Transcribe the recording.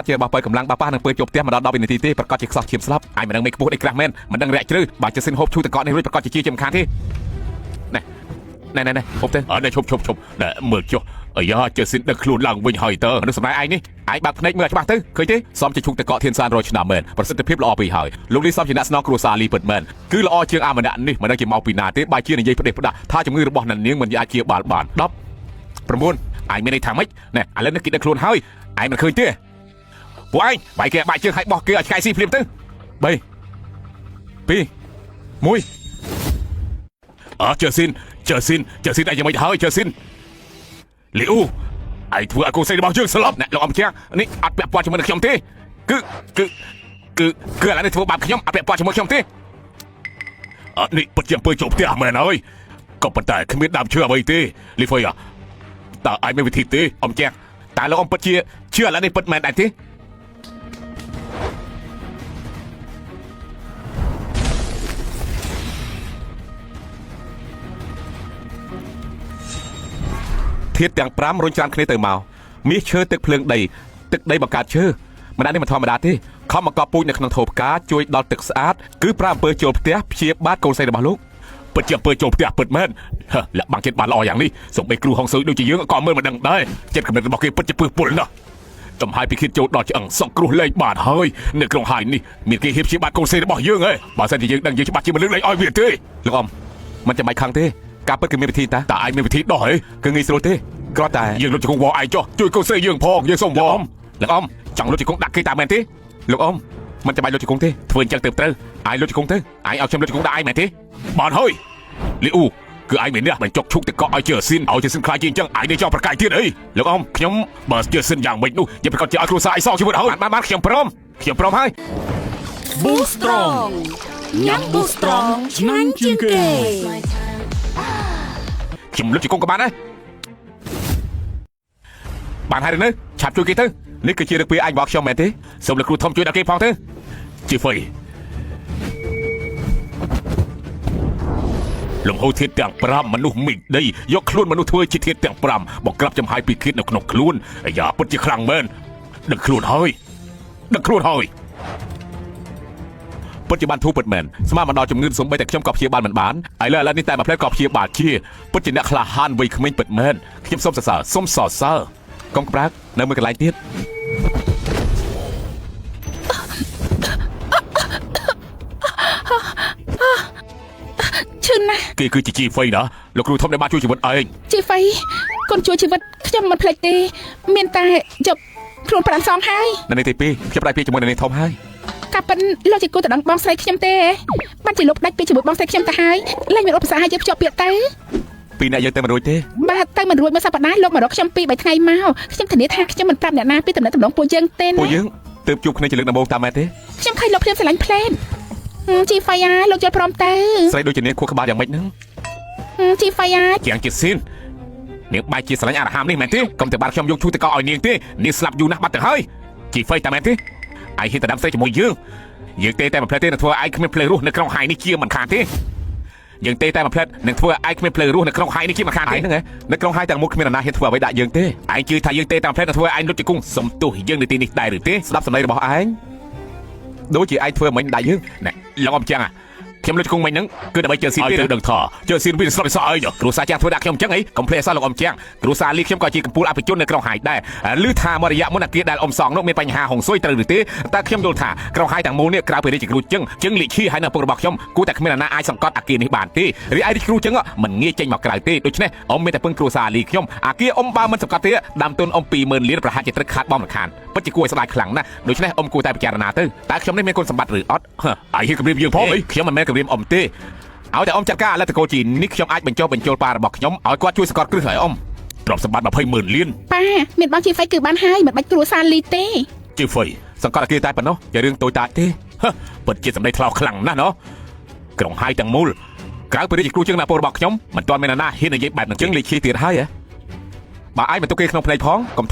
ជាបោះបើកម្លាំងបប៉ានឹងពើជប់ផ្ទះមកដល់10វិនាទីទេប្រកាសជាខ្សោះឈាមស្លាប់អាយមិនដឹងមេខ្ពស់អីក្រាស់មែនមិនដឹងរាក់ជ្រៅបើជាសិនហូបឈូតកកនេះរួចប្រកាសជាជាចំខានទេណែហូបទៅនេះឈប់ណែមើលចុះអាយ៉ាចេះសិនដឹកខ្លួនឡើងវិញហើយតើមនុស្សសម្រាប់ឯងនេះឯងបើកភ្នែកមើលច្បាស់ទៅឃើញទេសមជាឈូកតកធានសាន100ឆ្នាំមែនប្រសិទ្ធភាពល្អពេកហើយលោកនេះសមជាអ្នកស្នងគ្រួសារលីពិតមែនគឺល្អជាងអាម្នាក់នេះមិនដឹងជាមកពីណាទេបែរជានិយាយផ្ដេសផ្ដាស់ថាជំងឺរបស់អ្នកនាងមិនអាចជាបាន10 9ឯងមានន័យថាម៉េចណែឥឡូវនេះគេដឹកខ្លួនហើយឯងមិនឃើញទេពួកឯងបែរគេបាក់ជើងឲ្យបោះគេឲ្យឆ្កែស៊ីភ្លាមទៅ3 2 1ចេះស៊ីនឯងយ៉ាងម៉េចហើយចេះស៊ីនលីអូឯងធ្វើឲ្យកូនស្រីរបស់យើងស្លាប់អ្នកលោកអំជានេះអត់ពាក់ព័ន្ធជាមួយនឹងខ្ញុំទេគឺឥឡូវនេះធ្វើបាបខ្ញុំអត់ពាក់ព័ន្ធជាមួយខ្ញុំទេនេះពិតជាអំពើចូលផ្ទះមែនហើយក៏ប៉ុន្តែគ្មានដើមឈើអ្វីទេលីហ្វុយតើឯងមានវិធីទេអំជាតើលោកអំពិតជាជឿឥឡូវនេះពិតមែនដែរទេធាតុទាំង5រុញច្រានគ្នាទៅមកមាសឈើទឹកភ្លើងដីទឹកដីបង្កើតឈើមិនដែរនេះមិនធម្មតាទេខំមកកប់ពូជនៅក្នុងថូផ្កាជួយដល់ទឹកស្អាតគឺប្រើអំពើចូលផ្ទះព្យាបាទកូនស្រីរបស់លោកពិតជាអំពើចូលផ្ទះពិតមែនលាក់បាំងចិត្តបានល្អយ៉ាងនេះសូម្បីគ្រូហុងស៊ុយដូចជាយើងក៏មើលមិនដឹងដែរចិត្តគំនិតរបស់គេពិតជាពឹសពុលណាស់ចំហាយពីគិតចូលដល់ឆ្អឹងសក់គ្រោះលែងបានហើយនៅក្នុងហាយនេះមានគេហៀបព្យាបាទកូនស្រីរបស់យើងហ៎បើសិនជាយើងដឹងយើងច្បាស់ជាមិនលើកលែងឲ្យវាទេលោកអ៊ំមិនចាំបាច់ខឹងទេការពិតគឺមានវិធីតើឯងមានវិធីដោះហ៎គឺងាយស្រួលទេគ្រាន់តែយើងលុតជង្គង់វឯងចុះជួយកូនស្រីយើងផងយើងសូមវលោកអ៊ំចង់លុតជង្គង់ដាក់គេតាមមែនទេលោកអ៊ំមិនចាំបាច់លុតជង្គង់ទេធ្វើអញ្ចឹងទៅត្រូវឯងលុតជង្គង់ទៅឯងឲ្យខ្ញុំលុតជង្គង់ដាក់ឯងមែនទេបានហើយលីអូគឺឯងមាននេះបញ្ចុកឈុកទៅកក់ឲ្យជើស៊ីនឲ្យជើស៊ីនខ្លាចជាអញ្ចឹងឯងនេះចង់ប្រកាយទៀតអីលោកអ៊ំខ្ញុំបើជើស៊ីនយ៉ាងម៉េចនោះយើងប្រកាសជាឲ្យគ្រួសារឯងសងជីវិតហើយបានខ្ញុំព្រមហើយ Boost Strong ញ៉ាំ Boost Strong ឆ្ងាញ់ជាងគេខ្ញុំលុតជង្គង់ក៏បានដែរបានហើយនៅឆាប់ជួយគេទៅនេះគឺជារឿងពីអញบอกខ្ញុំមែនទេសូមលោកគ្រូធំជួយដល់គេផងទៅជីហ្វៃលំហូរធាតុទាំង5មនុស្សមីដីយកខ្លួនមនុស្សធ្វើជាធាតុទាំង5បង្ក្រាបចំហាយពីធាតុនៅក្នុងខ្លួនអាយ៉ាពិតជាខ្លាំងមែនដឹកខ្លួនហើយពិតជាបានធូរពិតមែនស្មានមកដល់ជំងឺសំបីតែខ្ញុំក៏ព្យាបាលមិនបានឥឡូវនេះតែមួយផ្លែក៏ព្យាបាលជាពិតជាអ្នកក្លាហានវ័យក្មេងពិតមែនខ្ញុំសូមសរសើរកុំក្រើកនៅមួយកន្លែងទៀតឈឺណាស់គេគឺជាជីហ្វៃណាលោកគ្រូធំដែលបានជួយជីវិតឯងជីហ្វៃកូនជួយជីវិតខ្ញុំមិនភ្លេចទេមានតែជប់ខ្លួនប្រាំសងហើយនៅនេះទី2ខ្ញុំដៃពីជាមួយនៅនេះធំហើយកាប៉ិនលោកជាគូតដឹងបងស្រីខ្ញុំទេបានជាលោកដាច់ពីជាមួយបងស្រីខ្ញុំទៅហើយលែងមានឧបសគ្គឲ្យយើងភ្ជាប់ពាក្យទៅពីអ្នកយើងទៅមិនរួចទេបាទទៅមិនរួចមួយសប្តាហ៍លោកមករកខ្ញុំ2 3ថ្ងៃមកខ្ញុំធានាថាខ្ញុំមិនប្រាប់អ្នកណាពីតំណែងពួកយើងទេណាពួកយើងទើបជួបគ្នាជាលើកដំបូងតាមមែនទេខ្ញុំឃើញលោកព្រាមស្រឡាញ់ផ្លែតជីហ្វាយ៉ាលោកយល់ព្រមទៅស្រីដូចជានាងខួរក្បាលយ៉ាងម៉េចហ្នឹងជីហ្វាយ៉ាជាងជាស៊ីននាងបែរជាស្រឡាញ់អារហាមនេះមែនទេកុំតែបាត់ខ្ញុំយកឈូសទៅកោឲ្យនាងទេនាងស្លាប់យូរណាស់បាត់ទៅហើយជីហ្វៃតាមមែនទេឯងហ៊ានទៅដាំស្រីជាមួយយើងទេតែមួយផ្លែទេនឹងធ្វើឲ្យឯងគ្មានផ្លេរស់នៅក្នុងហាយនេះជាមិនខានទេយើងទេតែមួយផ្លែនឹងធ្វើឲ្យឯងគ្មានផ្លេរស់នៅក្នុងហាយនេះជាមិនខានទេហ្នឹងនៅក្នុងហាយទាំងមូលគ្មាននរណាហ៊ានធ្វើអ្វីដាក់យើងទេឯងជឿថាយើងទេតែមួយផ្លែនឹងធ្វើឲ្យឯងលុតជង្គង់សំទោសយើងនៅទីនេះដែរឬទេស្ដាប់សម្ដីរបស់ឯងដូចជាឯងធ្វើមិនដាក់យើងណែលោកអ៊ំចឹងខ្ញុំលុតជង្គង់មិញហ្នឹងគឺដើម្បីជើស៊ីនទេដឹងថាជើស៊ីនវាស្លាប់សោះអីគ្រូសាចាំងធ្វើដាក់ខ្ញុំចឹងអីកុំភ្លេចសោះលោកអ៊ំចឹងគ្រូសាលីខ្ញុំក៏ជាកម្ពុជាអភិជននៅក្នុងហាយដែរឮថាមករយៈមុនអាគារដែលអ៊ំសងនោះមានបញ្ហាហុងស៊ុយត្រូវឬទេតែខ្ញុំយល់ថាក្រុមហាយទាំងមូលនេះក្រៅពីរាជគ្រូចឹងលីឈីហើយនៅពុករបស់ខ្ញុំគួរតែគ្មាននរណាអាចសង្កត់អាគារនេះបានទេរីឯរាជគ្រូចឹងមិនងាយចេញមកក្រៅទេដូច្នេះអ៊ំមានតែពឹងគ្រូសាលីខ្ញុំអាគារអ៊ំបើមិនសង្កត់ទេដាំទុនអ៊ំ20000លានប្រហែលជាត្រូវខាត់បំរខានពិតជាគួរឲ្យស្ដាយខ្លាំងណាស់ដូច្នេះអ៊ំគួរតែពិចារណាទៅតើខ្ញុំនេះមានគុណសម្បត្តិឬអត់ឯងហ៊ានគម្រាមយើងផងអីខ្ញុំមិនមែនគម្រាមអ៊ំទេឲ្យតែអ៊ំចាត់ការឥឡូវតកូលជីនេះខ្ញុំអាចបញ្ចូលប៉ារបស់ខ្ញុំឲ្យគាត់ជួយសង្កត់គ្រឹះឲ្យអ៊ំទ្រព្យសម្បត្តិ20000លានប៉ាមានបងជីហ្វៃគឺបានហើយមិនបាច់គ្រួសារលីទេជីហ្វៃសង្កត់អាគារតែប៉ុណ្ណោះอย่าរឿងតូចតាចទេពិតជាសម្ដីថ្លោខ្លាំងណាស់ណោះក្រុងហាយទាំងមូលក្រៅពីរាជគ្រូជើងណាពលរបស់ខ្ញុំមិនទាន់មាននរណាហ៊ាននិយាយបែបហ្នឹងជើងលេខឈីទៀតហើយហ៎បើឯងមិនទុកគេក្នុងភ្នែកផងកុំ